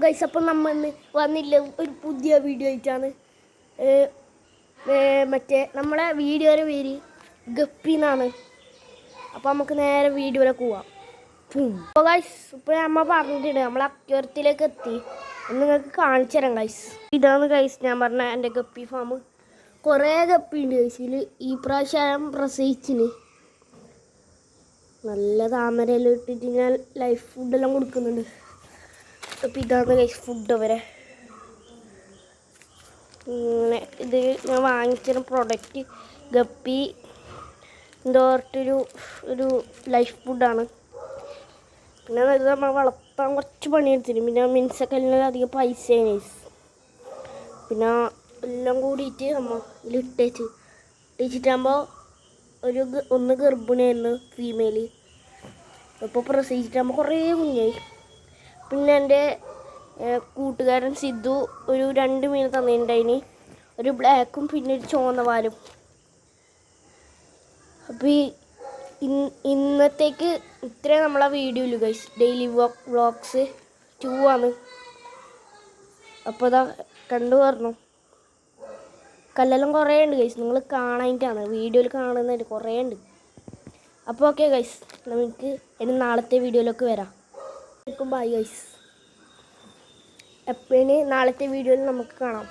Guys അപ്പം നമ്മൾ വന്നില്ല ഒരു പുതിയ വീഡിയോ ആയിട്ടാണ്. മറ്റേ നമ്മളെ വീഡിയോയുടെ പേര് ഗപ്പിന്നാണ്. അപ്പോൾ നമുക്ക് നേരെ വീഡിയോയിലേക്ക് പോവാം. അപ്പോൾ ഗൈസ് ഇപ്പോൾ നമ്മൾ പറഞ്ഞിട്ടുണ്ട് നമ്മൾ അക്വേറിയത്തിലേക്ക് എത്തി. നിങ്ങൾക്ക് കാണിച്ചു തരാം ഗൈസ്. ഇതാണ് ഗൈസ് ഞാൻ പറഞ്ഞ എൻ്റെ ഗപ്പി ഫാം. കുറേ ഗപ്പി ഉണ്ട് ഗൈസ്. ഇതിൽ ഈ പ്രാവശ്യം പ്രസവിച്ചിന്. നല്ല താമരയിൽ ഇട്ടിട്ട് ഞാൻ ലൈഫ് ഫുഡെല്ലാം കൊടുക്കുന്നുണ്ട്. അപ്പോൾ ഇതാണ് ഗൈസ് ഫുഡ് വരെ. ഇങ്ങനെ ഇത് ഞാൻ വാങ്ങിച്ച പ്രൊഡക്റ്റ് ഗപ്പി എന്തോട്ടൊരു ലൈഫ് ഫുഡാണ്. പിന്നെ ഇത് നമ്മൾ വളർത്താൻ കുറച്ച് പണിയെടുത്തിട്ട് പിന്നെ മിൻസൊക്കെ എല്ലാം അധികം പൈസയാണ് ഗൈസ്. പിന്നെ എല്ലാം കൂടിയിട്ട് നമ്മൾ ഇട്ടിട്ടാകുമ്പോൾ ഒന്ന് ഗർഭിണിയായിരുന്നു ഫീമെയിൽ. ഇപ്പോൾ പ്രസവിച്ചിട്ടാകുമ്പോൾ കുറേ കുഞ്ഞായി. പിന്നെ എൻ്റെ കൂട്ടുകാരൻ സിദ്ധു ഒരു 2 മീൻ തന്നിട്ടുണ്ടായിന്, ഒരു ബ്ലാക്കും പിന്നെ ഒരു ചുവന്ന വാലും. അപ്പോൾ ഇന്നത്തേക്ക് ഇത്രയും നമ്മളെ വീഡിയോയില് ഗൈസ്. ഡെയിലി വ്ളോഗ്സ് 2 ആണ്. അപ്പോൾ ഇതാ കണ്ടു പറഞ്ഞു കല്ലെല്ലാം കുറേ ഉണ്ട് ഗൈസ്. നിങ്ങൾ കാണാനായിട്ടാണ് വീഡിയോയിൽ കാണുന്നതിന് കുറേ ഉണ്ട്. അപ്പോൾ ഓക്കെ ഗൈസ്, നമുക്ക് ഇനി നാളത്തെ വീഡിയോയിലേക്ക് വരാം. Bye guys. എപ്പോഴും നാളത്തെ വീഡിയോയിൽ നമുക്ക് കാണാം.